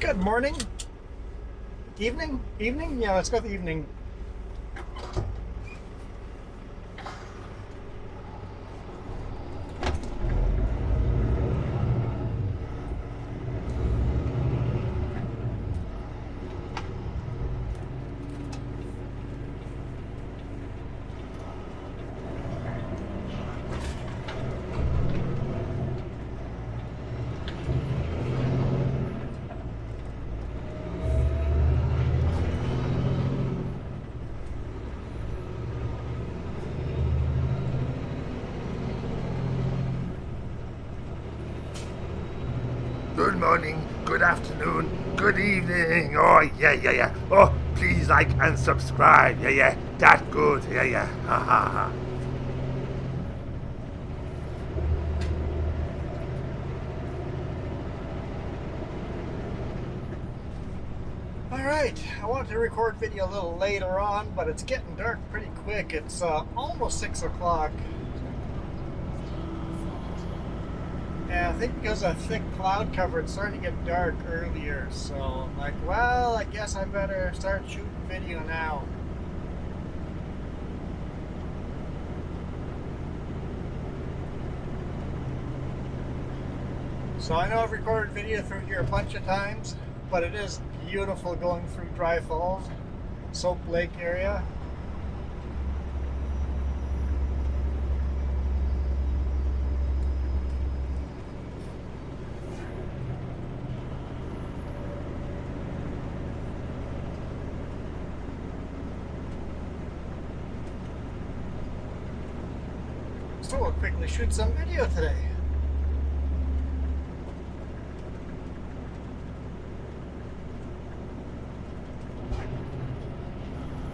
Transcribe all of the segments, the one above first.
Good morning. Evening? Evening? Yeah, let's go with evening. Good morning, good afternoon, good evening. Oh, yeah. Oh, please like and subscribe. Yeah. That good. Yeah. Ha ha ha. Alright, I wanted to record video a little later on, but it's getting dark pretty quick. It's almost 6 o'clock. And I think because of thick cloud cover, it's starting to get dark earlier. So I'm like, well, I guess I better start shooting video now. So I know I've recorded video through here a bunch of times, but it is beautiful going through Dry Falls, Soap Lake area. So we'll quickly shoot some video today.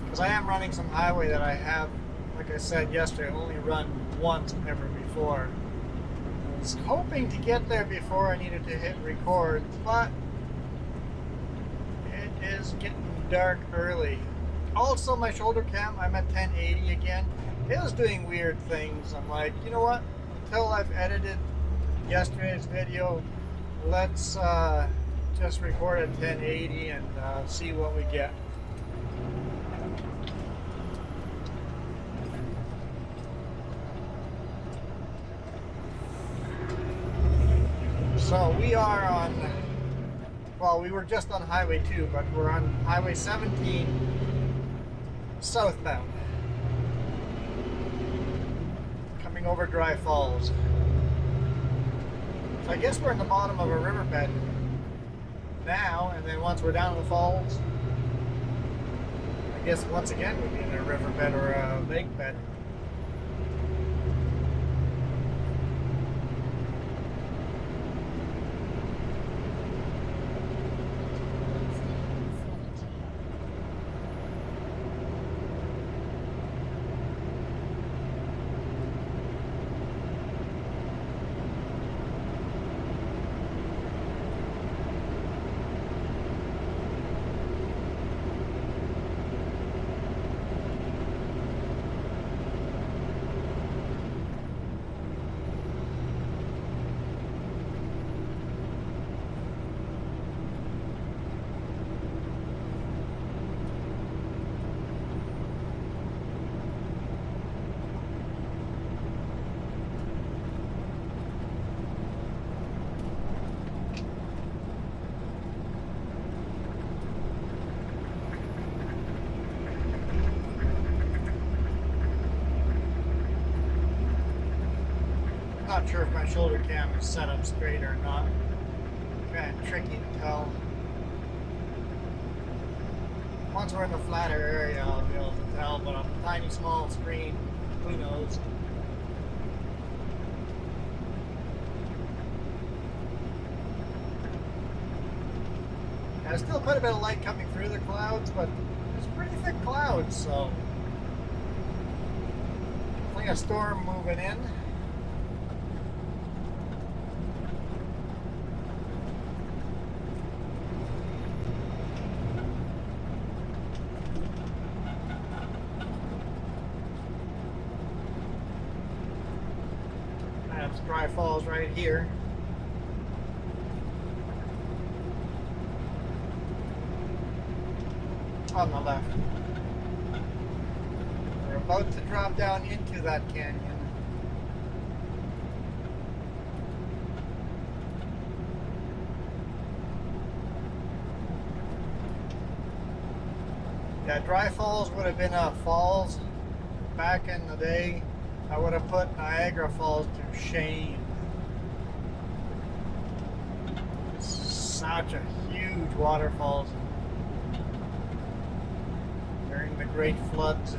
Because I am running some highway that I have, like I said yesterday, only run once, never before. I was hoping to get there before I needed to hit record, but it is getting dark early. Also, my shoulder cam, I'm at 1080 again. It was doing weird things. I'm like, you know what? Until I've edited yesterday's video, let's just record at 1080 and see what we get. So we are on, well, we were just on Highway 2, but we're on Highway 17 southbound, coming over Dry Falls. So I guess we're in the bottom of a riverbed now, and then once we're down the falls, I guess once again we'll be in a riverbed or a lake bed. Not sure if my shoulder cam is set up straight or not. Kind of tricky to tell. Once we're in the flatter area, I'll be able to tell, but on a tiny small screen, who knows? There's still quite a bit of light coming through the clouds, but it's pretty thick clouds, so definitely a storm moving in. Dry Falls right here. on the left. We're about to drop down into that canyon. Yeah, Dry Falls would have been a falls back in the day. I would have put Niagara Falls to shame. It's such a huge waterfalls during the great floods.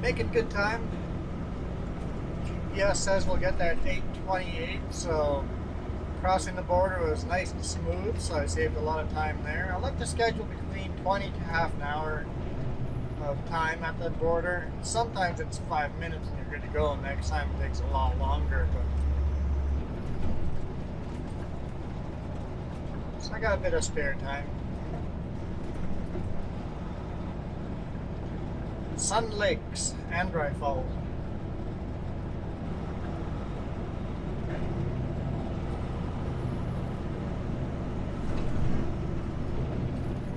Making good time. GPS says we'll get there at 8:28, so crossing the border was nice and smooth, so I saved a lot of time there. I like to schedule between 20 to half an hour of time at the border. Sometimes it's 5 minutes and you're good to go, and next time it takes a lot longer. But so I got a bit of spare time. Sun Lakes and Dry Falls.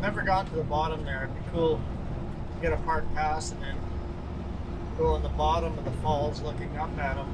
Never gone to the bottom there. It'd be cool to get a park pass and then go on the bottom of the falls looking up at them.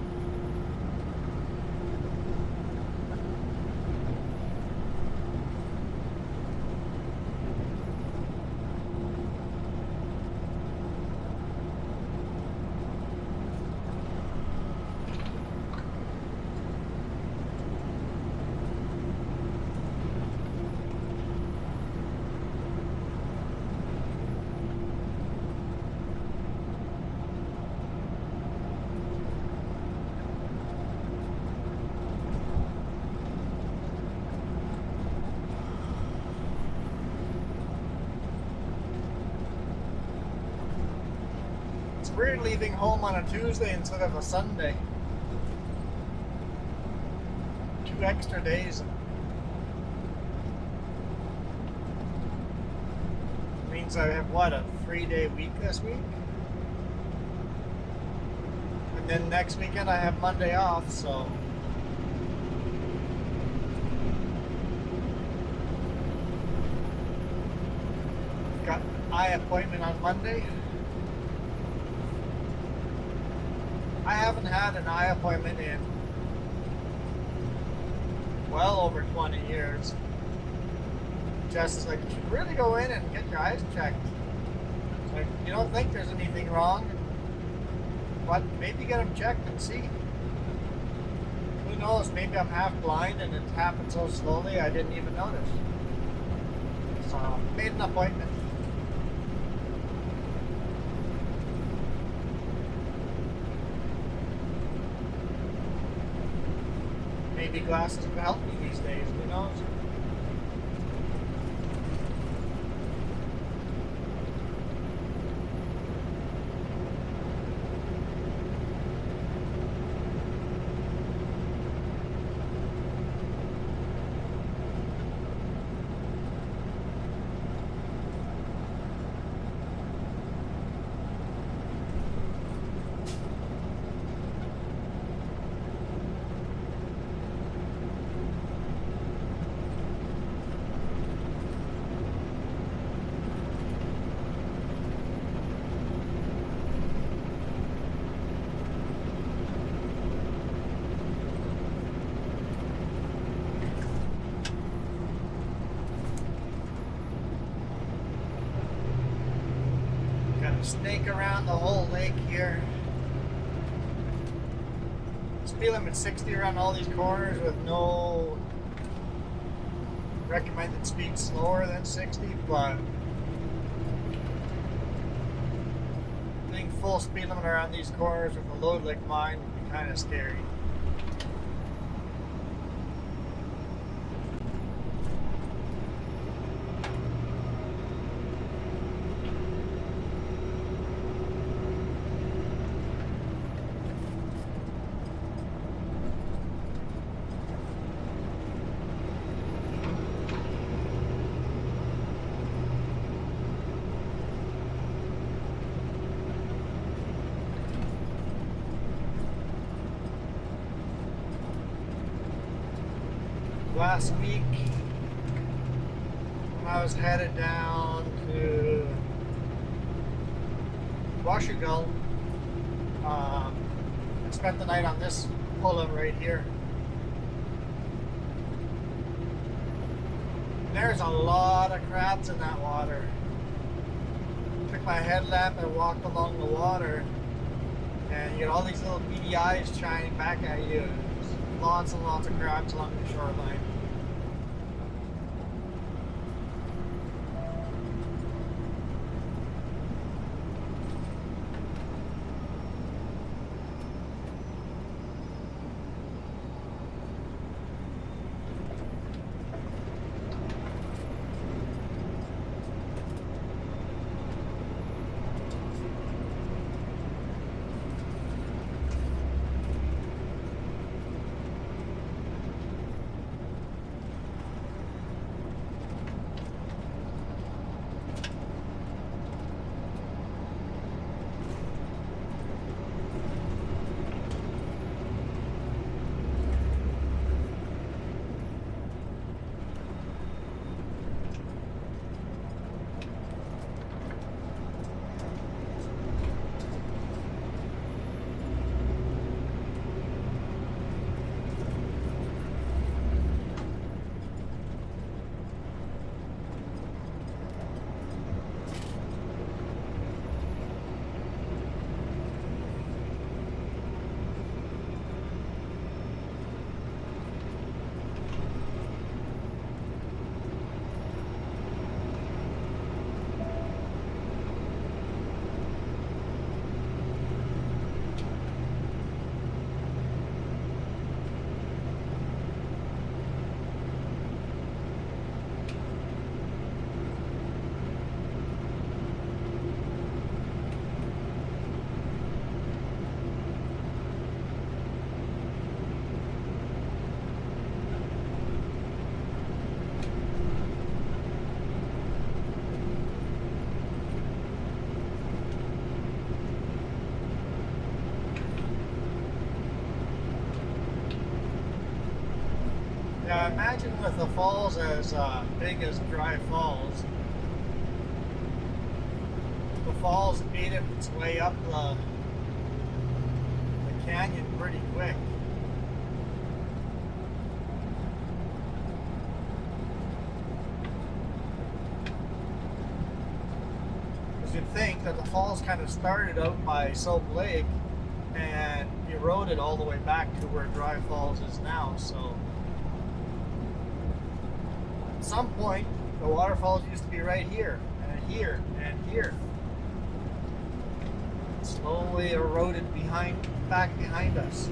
It's weird leaving home on a Tuesday instead of a Sunday. 2 extra days. Means I have what, a 3-day week this week? And then next weekend I have Monday off, so got an eye appointment on Monday. I haven't had an eye appointment in well over 20 years. Jess is like, you should really go in and get your eyes checked. It's like, you don't think there's anything wrong, but maybe get them checked and see. Who knows, maybe I'm half blind and it happened so slowly I didn't even notice. So, made an appointment. Maybe glasses will help me these days, who knows? Snake around the whole lake here. Speed limit 60 around all these corners with no recommended speed slower than 60, but Putting full speed limit around these corners with a load like mine would be kind of scary. Last week, when I was headed down to Geological, I spent the night on this pull-out right here. There's a lot of crabs in that water. Took my headlamp and walked along the water, and you get all these little beady eyes shining back at you. There's lots and lots of crabs along the shoreline. Yeah, imagine with the falls as big as Dry Falls, the falls ate its way up the canyon pretty quick. Because you'd think that the falls kind of started out by Soap Lake and eroded all the way back to where Dry Falls is now, so at some point the waterfalls used to be right here and here and here. It slowly eroded back behind us.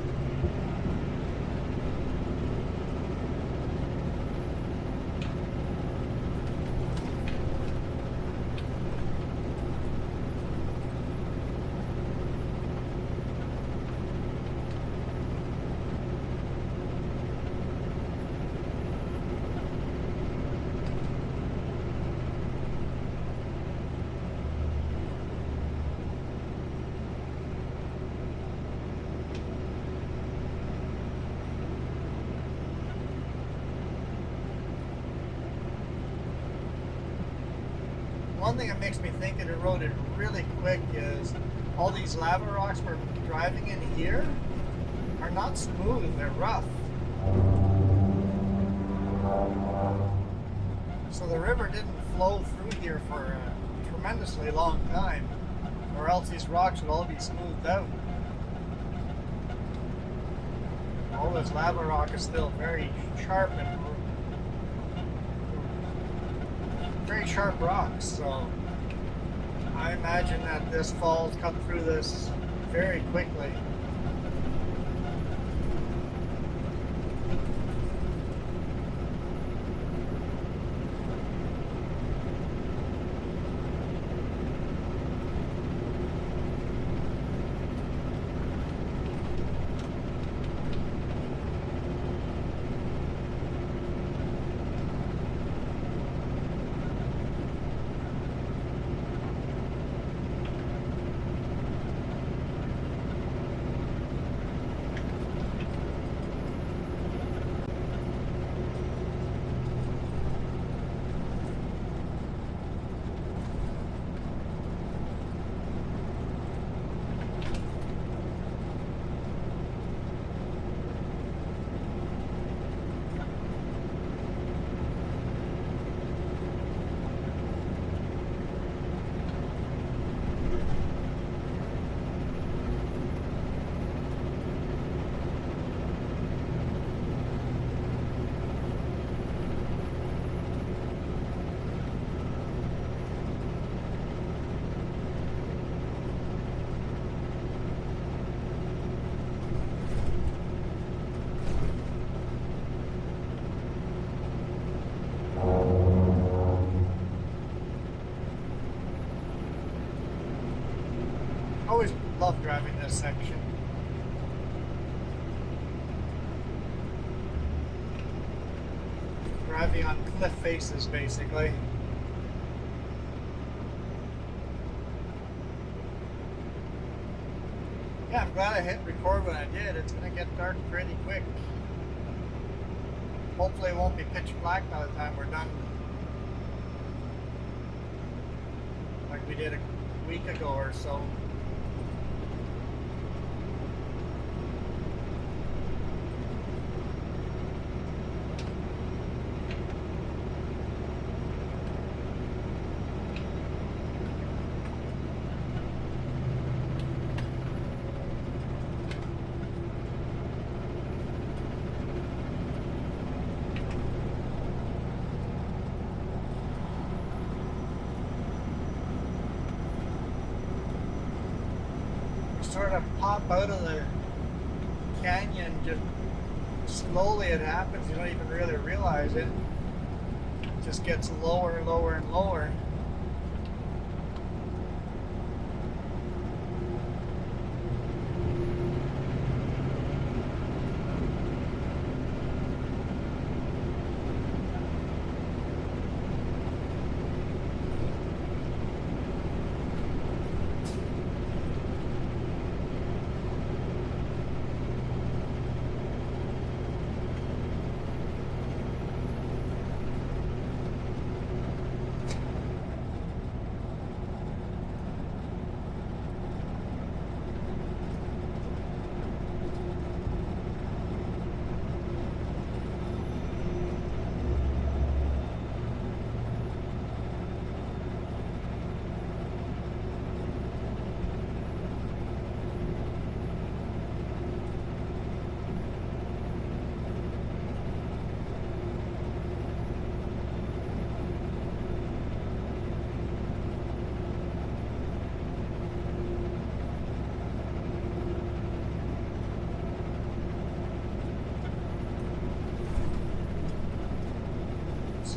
One thing that makes me think it eroded really quick is all these lava rocks we're driving in here are not smooth, they're rough. So the river didn't flow through here for a tremendously long time, or else these rocks would all be smoothed out. All this lava rock is still very sharp and very sharp rocks, so I imagine that this fall's cut through this very quickly. Always love driving this section. Driving on cliff faces, basically. Yeah, I'm glad I hit record when I did. It's going to get dark pretty quick. Hopefully it won't be pitch black by the time we're done. Like we did a week ago or so. Sort of pop out of the canyon, just slowly it happens, you don't even really realize it. It just gets lower and lower and lower.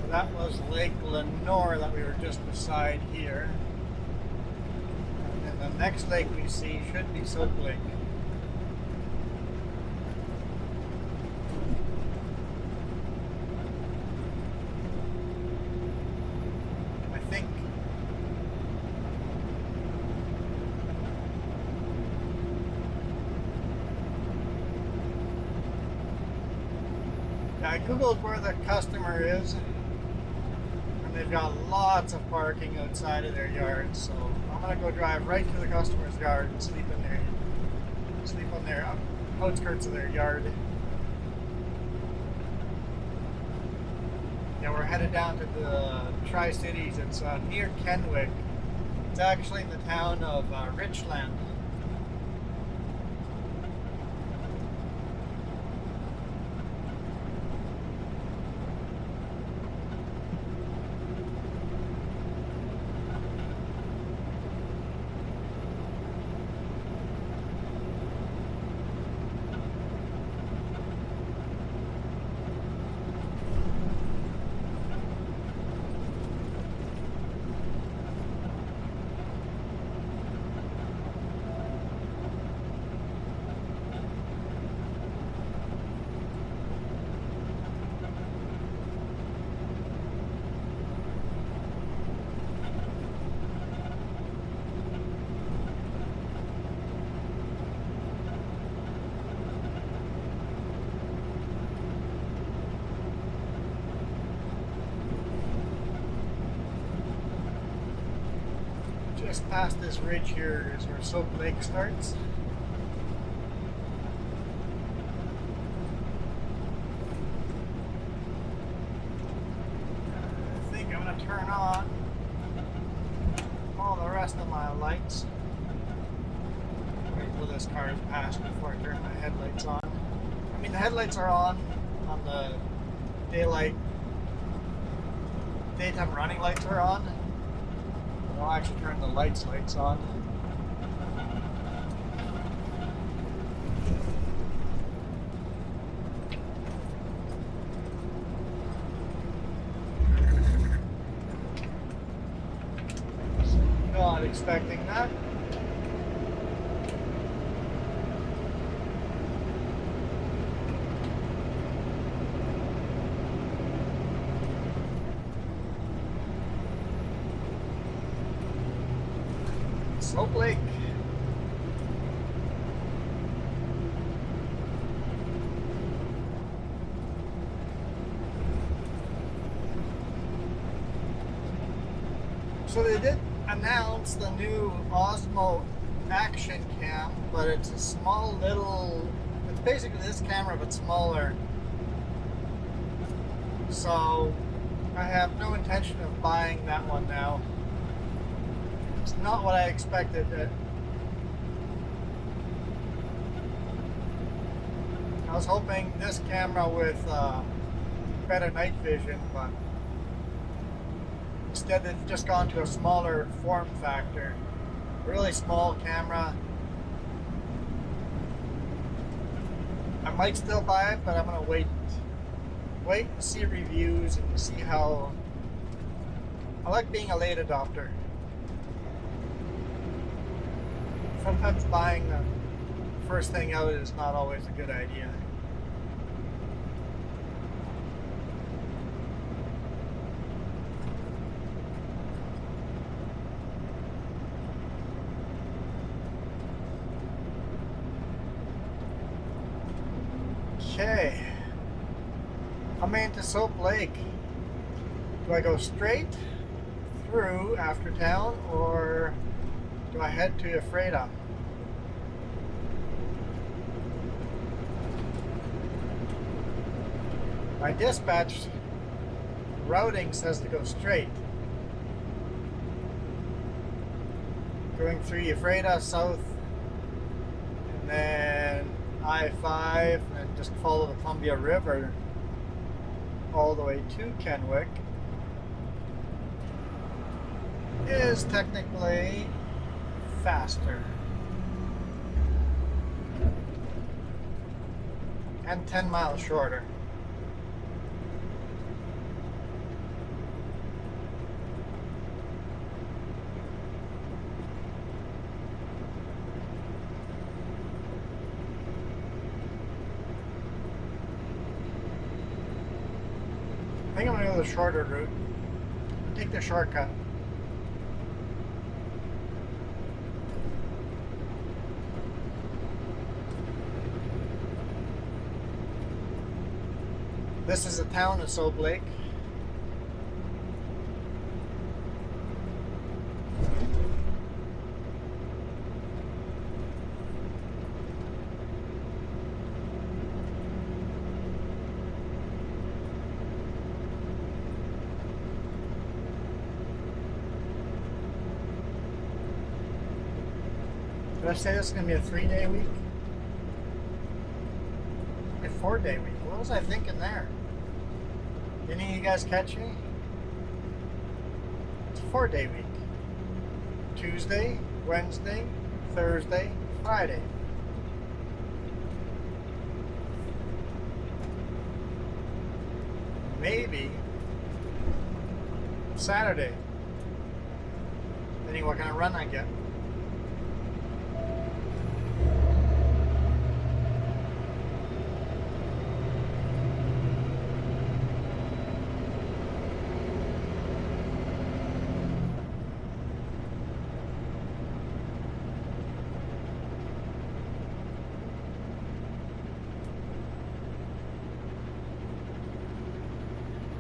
That was Lake Lenore that we were just beside here. And the next lake we see should be Soap Lake. I think. Yeah, I googled where the customer is. They've got lots of parking outside of their yard, so I'm gonna go drive right to the customer's yard and sleep on their outskirts of their yard. Yeah, we're headed down to the Tri-Cities. It's near Kenwick. It's actually in the town of Richland. Just past this ridge here is where Soap Lake starts. I think I'm going to turn on all the rest of my lights. Wait till this car is passed before I turn my headlights on. I mean, the headlights are on the daytime running lights are on. I'll actually turn the lights on. Not expecting that. Salt Lake. So they did announce the new Osmo Action Cam, but it's a small little, it's basically this camera but smaller. So I have no intention of buying that one now. It's not what I expected. I was hoping this camera with better night vision, but instead they've just gone to a smaller form factor. Really small camera. I might still buy it, but I'm gonna wait and see reviews and see how. I like being a late adopter. Sometimes buying the first thing out is not always a good idea. Okay, coming into Soap Lake. Do I go straight through after town, or do I head to Ephrata? My dispatch routing says to go straight. Going through Ephrata south, and then I-5, and just follow the Columbia River all the way to Kenwick. Is technically faster and 10 miles shorter. I think I'm going to go the shorter route. Take the shortcut. This is the town of Soap Lake. Did I say this is going to be a 3-day week? A 4-day week? What was I thinking there? Any of you guys catch me? It's a 4-day week. Tuesday, Wednesday, Thursday, Friday. Maybe Saturday. Depending what kind of run I get.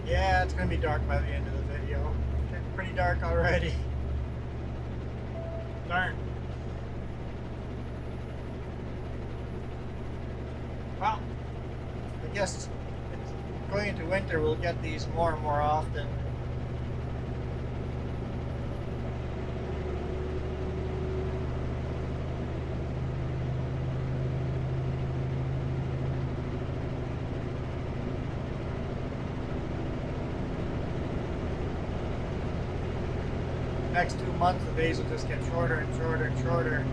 Yeah, it's going to be dark by the end of the video. It's pretty dark already. Darn. Well, I guess it's going into winter, we'll get these more and more often. Next 2 months, the days will just get shorter and shorter and shorter.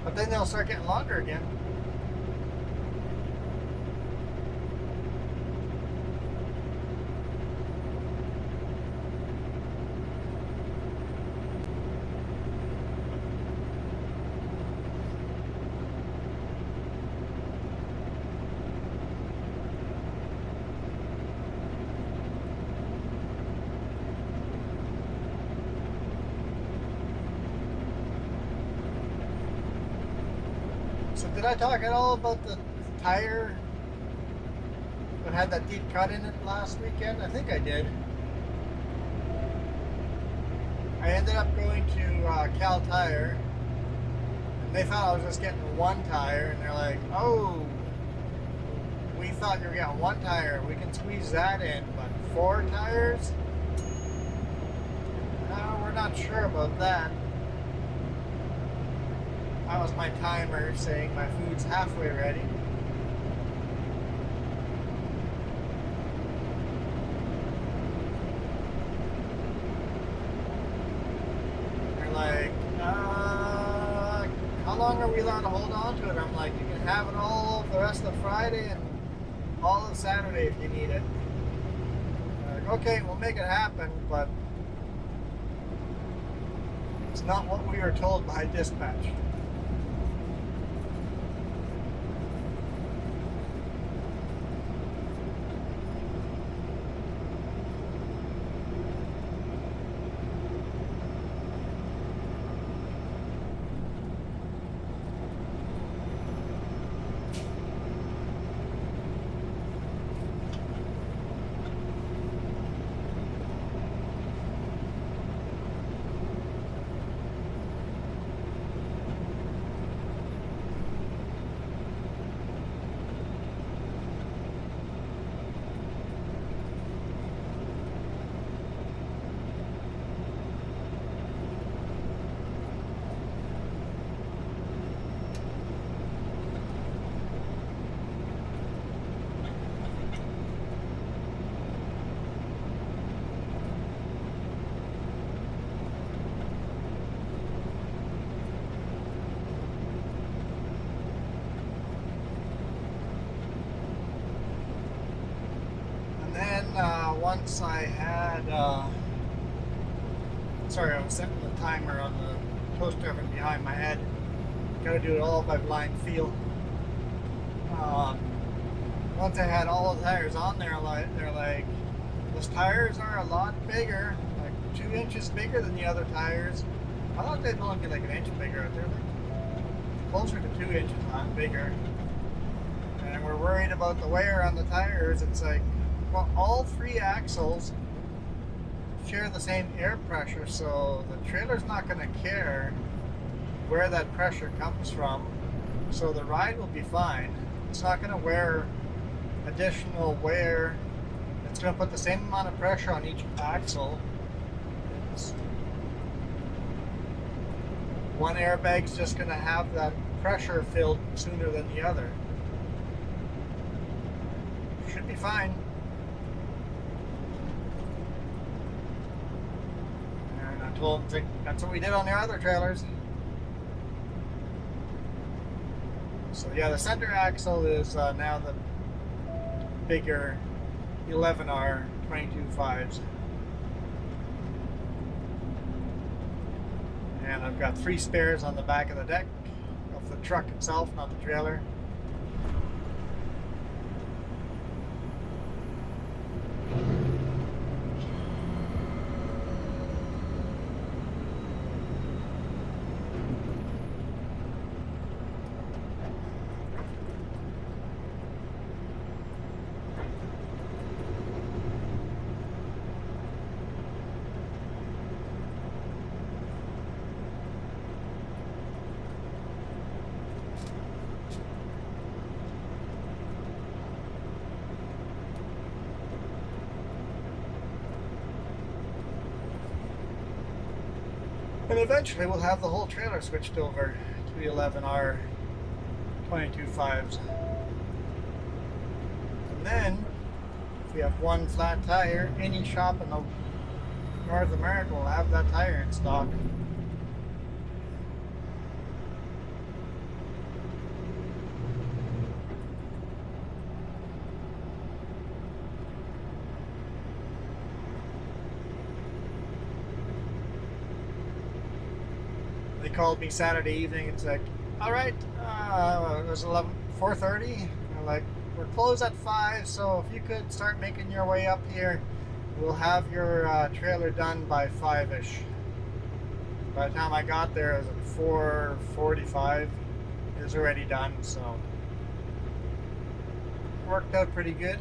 But then they'll start getting longer again. So did I talk at all about the tire that had that deep cut in it last weekend? I think I did. I ended up going to Cal Tire, and they thought I was just getting one tire, and they're like, oh, we thought you were getting one tire. We can squeeze that in, but 4 tires? No, we're not sure about that. That was my timer saying my food's halfway ready. They're like, how long are we allowed to hold on to it? I'm like, you can have it all the rest of Friday and all of Saturday if you need it. They're like, okay, we'll make it happen, but it's not what we were told by dispatch. Once I had, sorry, I was setting the timer on the toaster oven behind my head. Gotta do it all by blind feel. Once I had all the tires on there, they're like, those tires are a lot bigger, like 2 inches bigger than the other tires. I thought they'd only be like an inch bigger. They're like closer to 2 inches bigger. And we're worried about the wear on the tires. It's like, well, all 3 axles share the same air pressure, so the trailer's not going to care where that pressure comes from. So the ride will be fine. It's not going to wear additional wear. It's going to put the same amount of pressure on each axle. One airbag's just going to have that pressure filled sooner than the other. Should be fine. And I told them that's what we did on the other trailers. So yeah, the center axle is now the bigger 11R 22.5s. And I've got 3 spares on the back of the deck of the truck itself, not the trailer. And eventually we'll have the whole trailer switched over to the 11R 22.5s. And then, if we have one flat tire, any shop in the North America will have that tire in stock. They called me Saturday evening. It's like, all right, it was 4:30. They're like, we're closed at 5, so if you could start making your way up here, we'll have your trailer done by 5-ish. By the time I got there, it was at 4:45. It was already done, so it worked out pretty good.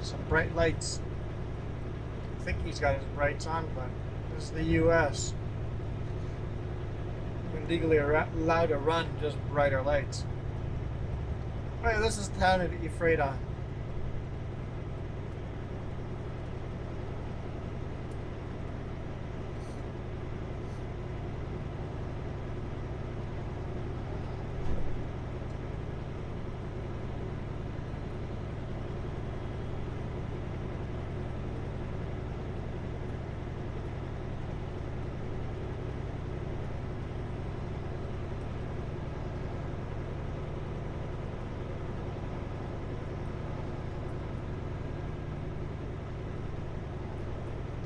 Some bright lights. I think he's got his brights on, but this is the US. We're legally allowed to run just brighter lights. Alright, this is the town of Ephrata.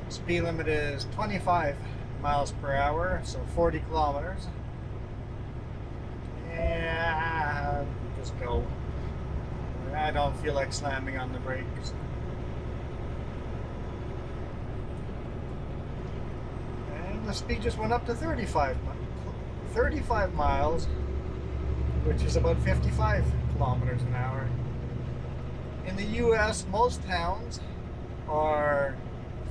Speed limit is 25 miles per hour, so 40 kilometers. Yeah, just go. I don't feel like slamming on the brakes. And the speed just went up to 35 miles, which is about 55 kilometers an hour. In the US, most towns are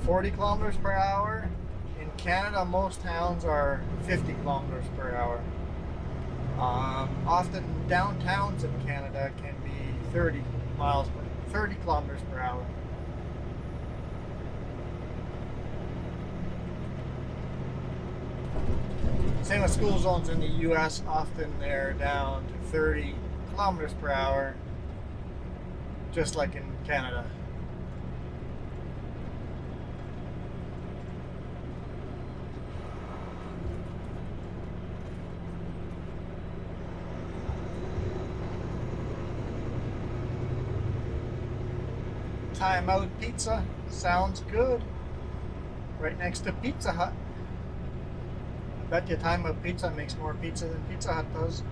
40 kilometers per hour. In Canada, most towns are 50 kilometers per hour. Often downtowns in Canada can be 30 kilometers per hour. Same with school zones in the US, often they're down to 30 kilometers per hour, just like in Canada. Time Out Pizza sounds good. Right next to Pizza Hut. I bet you Time Out Pizza makes more pizza than Pizza Hut does.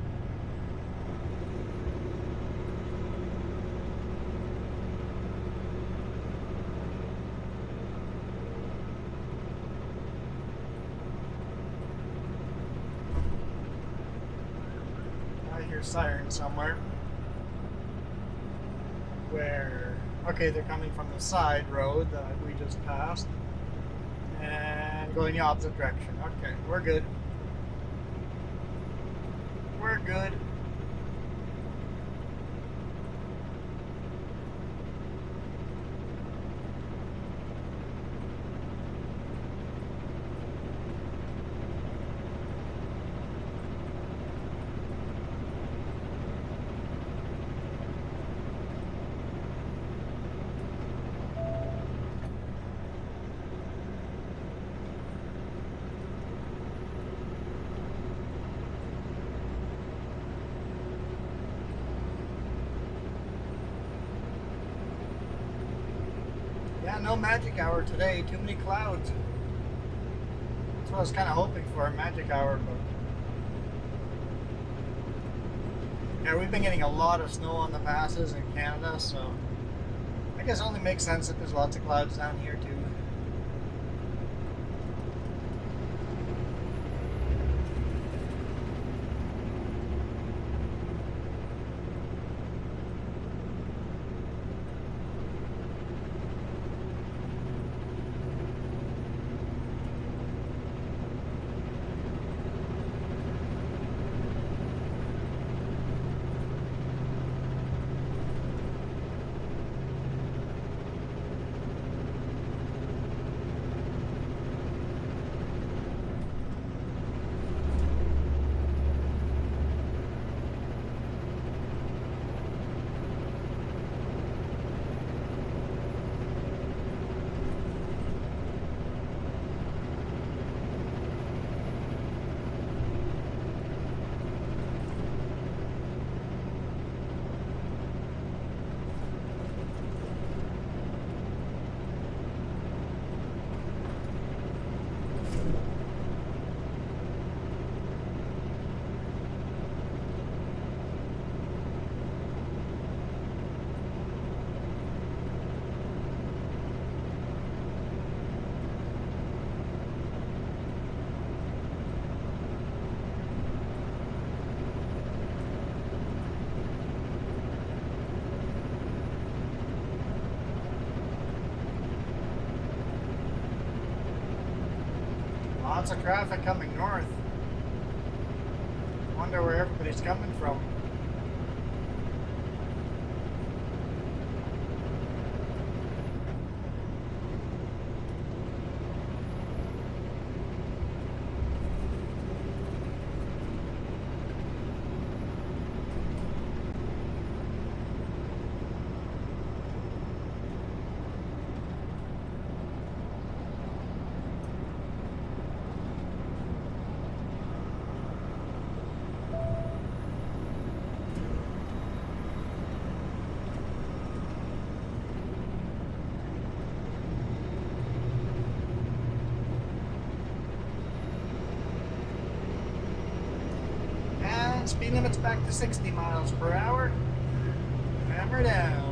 I hear sirens somewhere. Where? Okay, they're coming from the side road that we just passed and going the opposite direction. Okay, we're good. We're good. Yeah, no magic hour today. Too many clouds. That's what I was kind of hoping for, a magic hour, but yeah, we've been getting a lot of snow on the passes in Canada, so I guess it only makes sense that there's lots of clouds down here too. Lots of traffic coming north. Wonder where everybody's coming from. Speed limit's back to 60 miles per hour. Hammer down.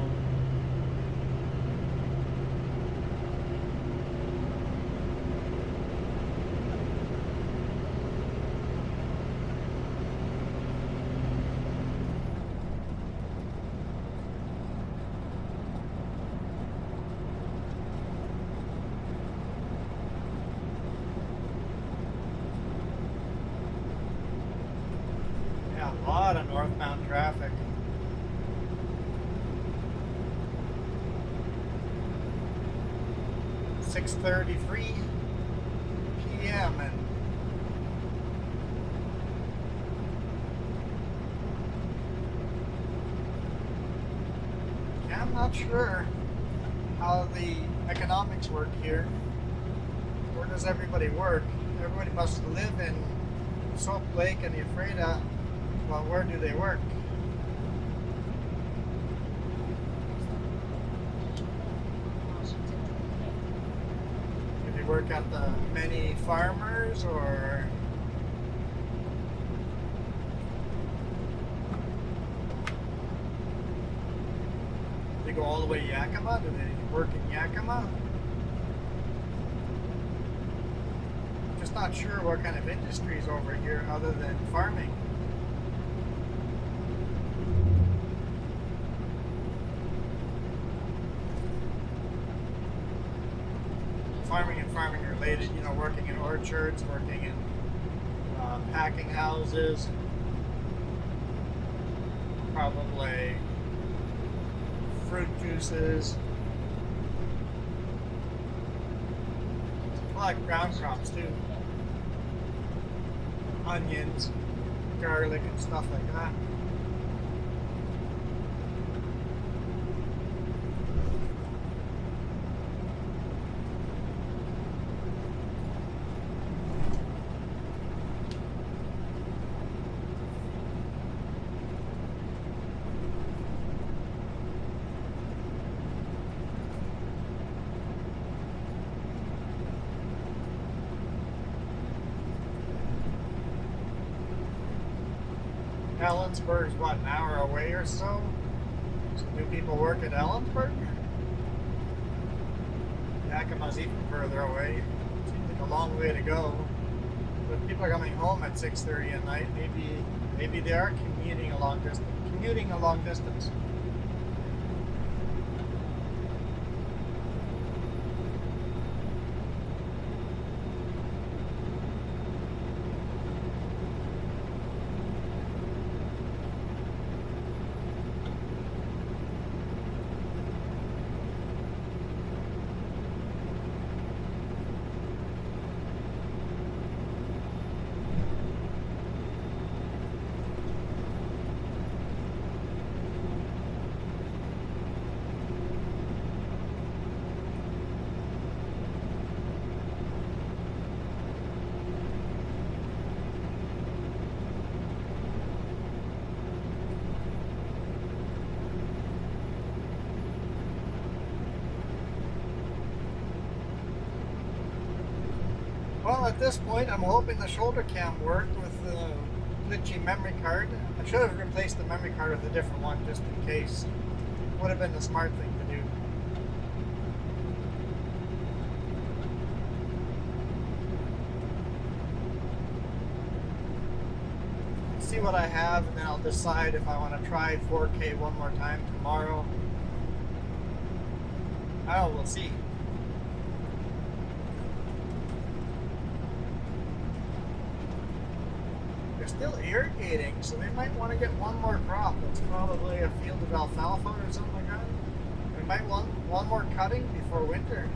A lot of northbound traffic. .33 p.m. and I'm not sure how the economics work here. Where does everybody work? Everybody must live in Salt Lake and Ephrata. Well, where do they work? Do they work at the many farmers, or do they go all the way to Yakima? Do they work in Yakima? Just not sure what kind of industries over here other than farming. Farming and farming related, you know, working in orchards, working in packing houses, probably fruit juices, I like ground crops too, onions, garlic and stuff like that. Ellensburg's what, an hour away or so? So do people work at Ellensburg? Yakima's even further away. Seems like a long way to go. But if people are coming home at 6:30 at night, maybe they are commuting a long distance. Well, at this point, I'm hoping the shoulder cam worked with the glitchy memory card. I should have replaced the memory card with a different one just in case. Would have been the smart thing to do. See what I have, and then I'll decide if I want to try 4K one more time tomorrow. Oh, we'll see. they're still irrigating, so they might want to get one more crop. It's probably a field of alfalfa or something like that. They might want one more cutting before winter.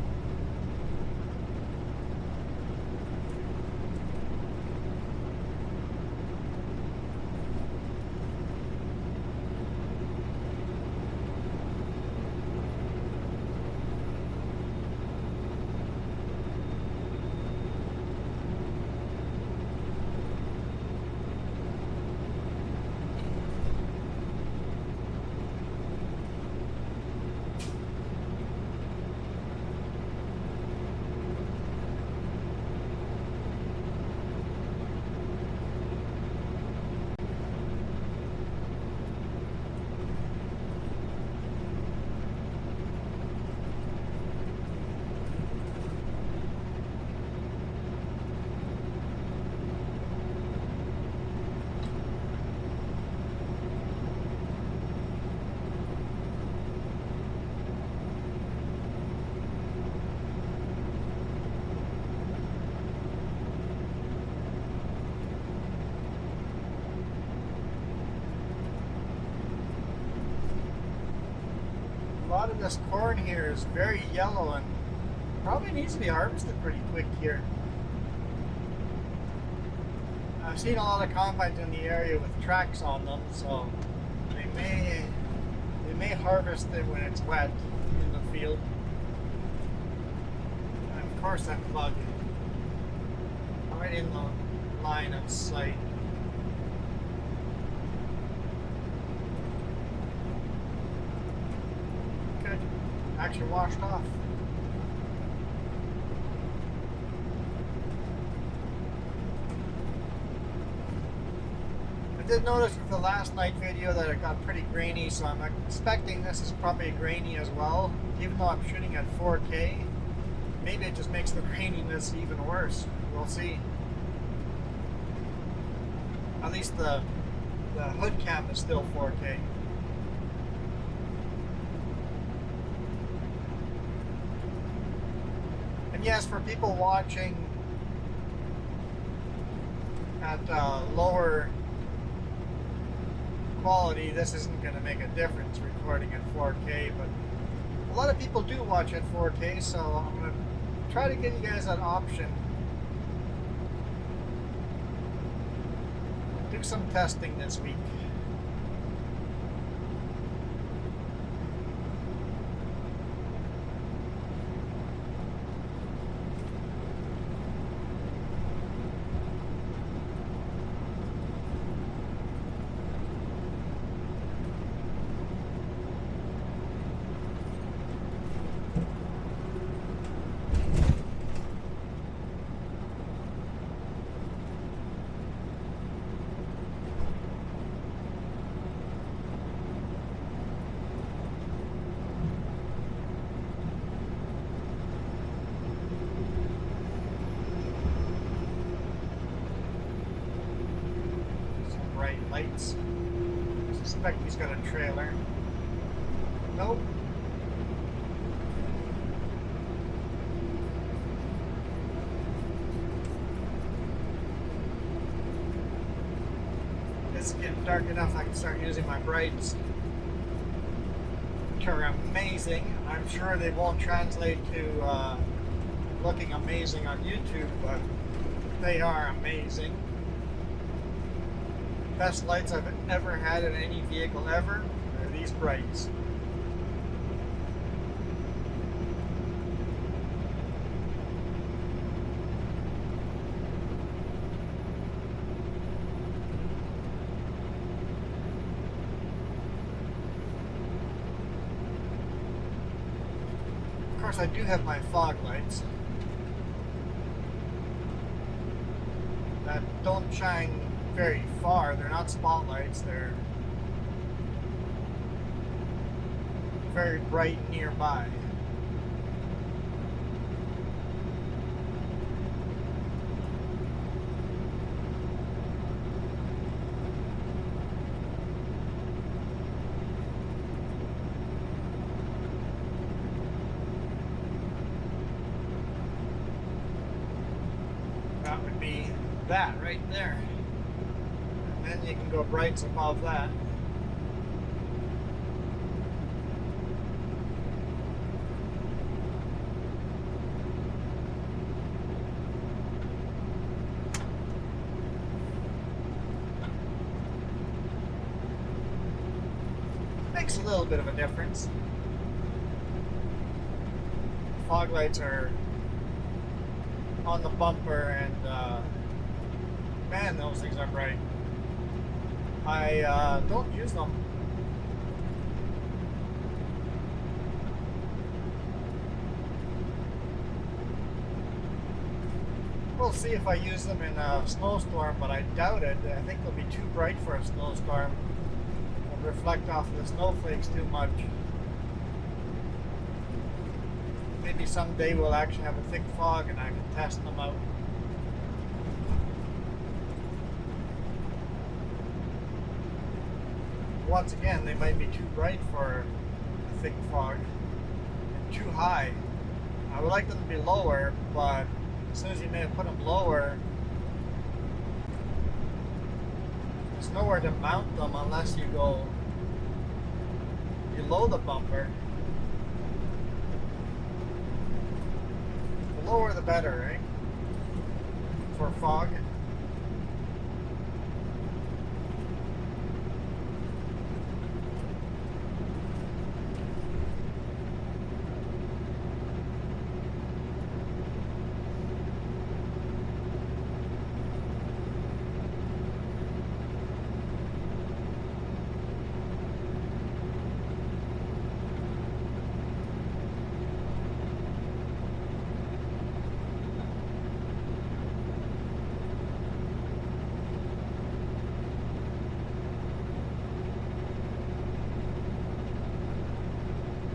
A lot of this corn here is very yellow and probably needs to be harvested pretty quick here. I've seen a lot of combines in the area with tracks on them, so they may harvest it when it's wet in the field. And of course that bug right in the line of sight. Good. Actually washed off. I did notice with the last night video that it got pretty grainy, so I'm expecting this is probably grainy as well. Even though I'm shooting at 4K, maybe it just makes the graininess even worse. We'll see. At least the hood cam is still 4K. And yes, for people watching at lower quality, this isn't going to make a difference recording at 4K, but a lot of people do watch at 4K, so I'm going to try to give you guys that option. Do some testing this week. Lights. I suspect he's got a trailer. Nope. It's getting dark enough I can start using my brights, which are amazing. I'm sure they won't translate to looking amazing on YouTube, but they are amazing. Best lights I've ever had in any vehicle ever are these brights. Of course, I do have my fog lights that don't shine very far. They're not spotlights, they're very bright nearby. That would be that right there. And then you can go brights above that. Makes a little bit of a difference. Fog lights are on the bumper, and man, those things are bright. I don't use them. We'll see if I use them in a snowstorm, but I doubt it. I think they'll be too bright for a snowstorm. They'll reflect off of the snowflakes too much. Maybe someday we'll actually have a thick fog and I can test them out. Once again, they might be too bright for a thick fog and too high. I would like them to be lower, but as soon as you may put them lower, there's nowhere to mount them unless you go below the bumper. The lower the better, right? For fog.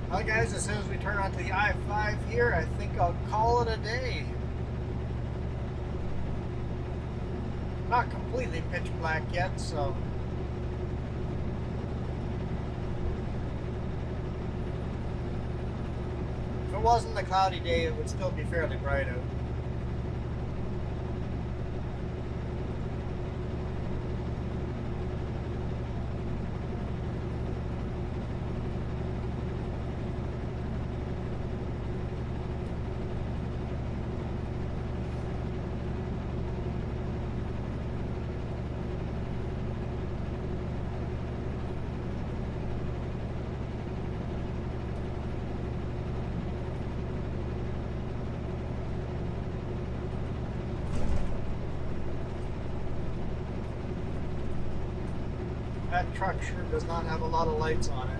Well guys, as soon as we turn onto the I-5 here, I think I'll call it a day. Not completely pitch black yet, so if it wasn't a cloudy day, it would still be fairly bright out. That truck sure does not have a lot of lights on it.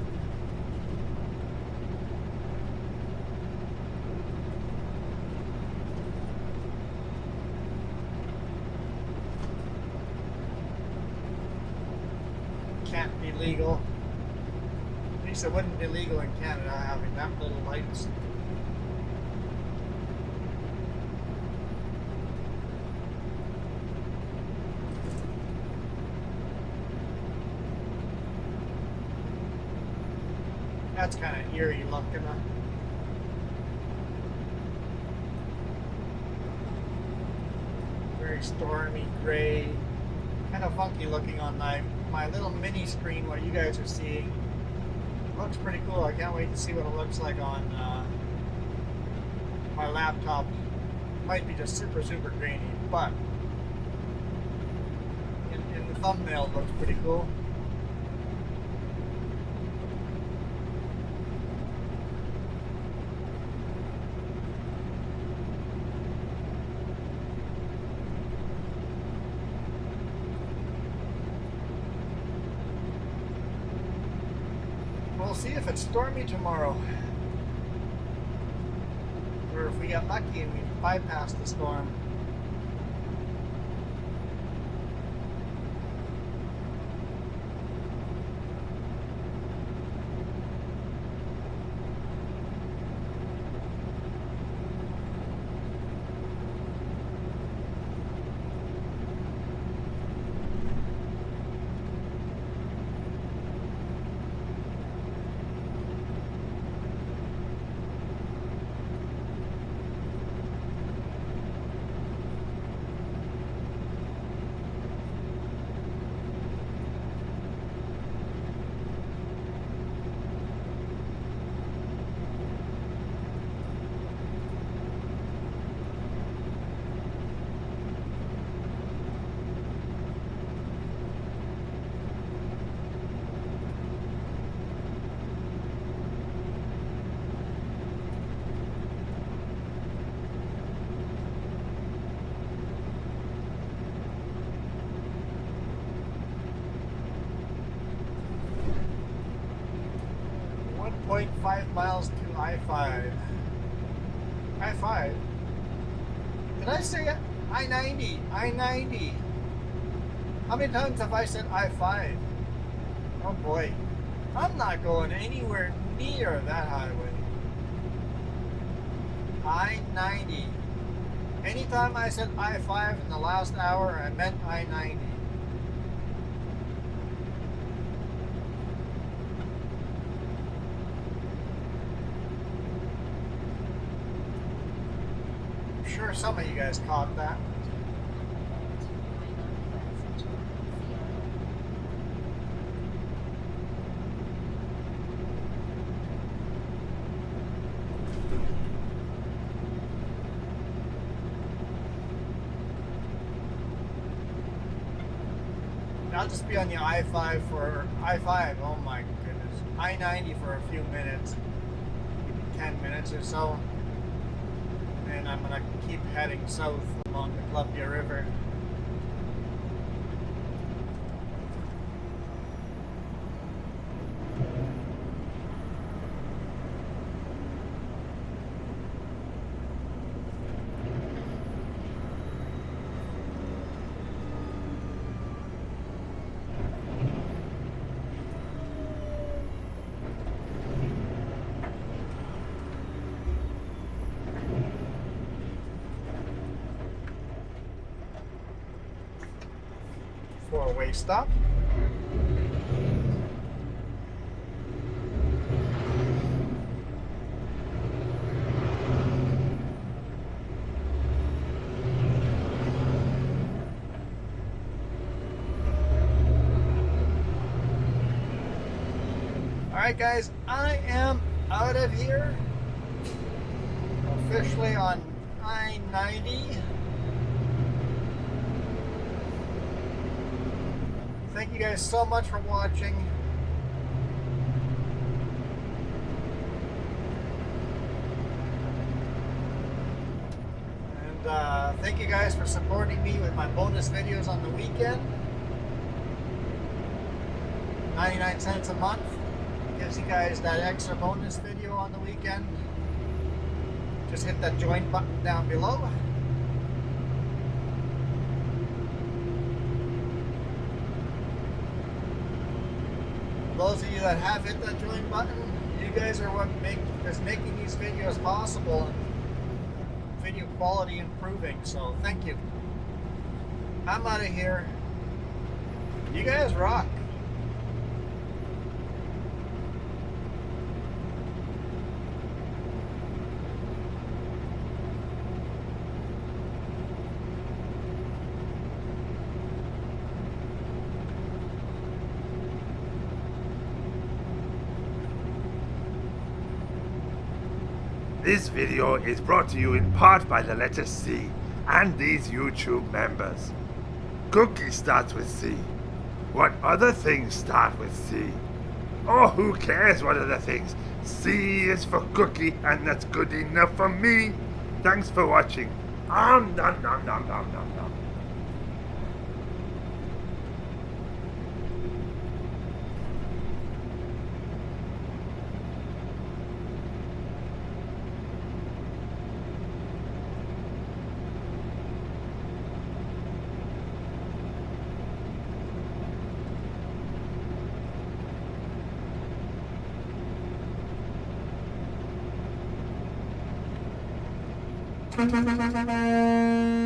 Can't be legal. At least it wouldn't be legal in Canada having that little lights. That's kind of eerie looking. Very stormy, gray, kind of funky looking on my little mini screen. What you guys are seeing looks pretty cool. I can't wait to see what it looks like on my laptop. Might be just super grainy, but in the thumbnail it looks pretty cool. We'll see if it's stormy tomorrow, or if we get lucky and we bypass the storm. 5 miles to I-5. I-5? Did I say it? I-90. I-90. How many times have I said I-5? Oh boy. I'm not going anywhere near that highway. I-90. Anytime I said I-5 in the last hour, I meant I-90. I'm sure some of you guys caught that. I'll just be on the I-5 for I-5. Oh my goodness. I-90 for a few minutes, maybe 10 minutes or so. And I'm gonna keep heading south along the Columbia River. Four-way stop. Alright guys, I am out of here. Officially on I-90. Thank you guys so much for watching. And thank you guys for supporting me with my bonus videos on the weekend. 99 cents a month gives you guys that extra bonus video on the weekend. Just hit that join button down below. Those of you that have hit that join button, you guys are what is making these videos possible and video quality improving, so thank you. I'm out of here. You guys rock. This video is brought to you in part by the letter C and these YouTube members. Cookie starts with C. What other things start with C? Oh, who cares what other things? C is for cookie, and that's good enough for me. Thanks for watching. Nom nom nom nom nom nom. Thank you.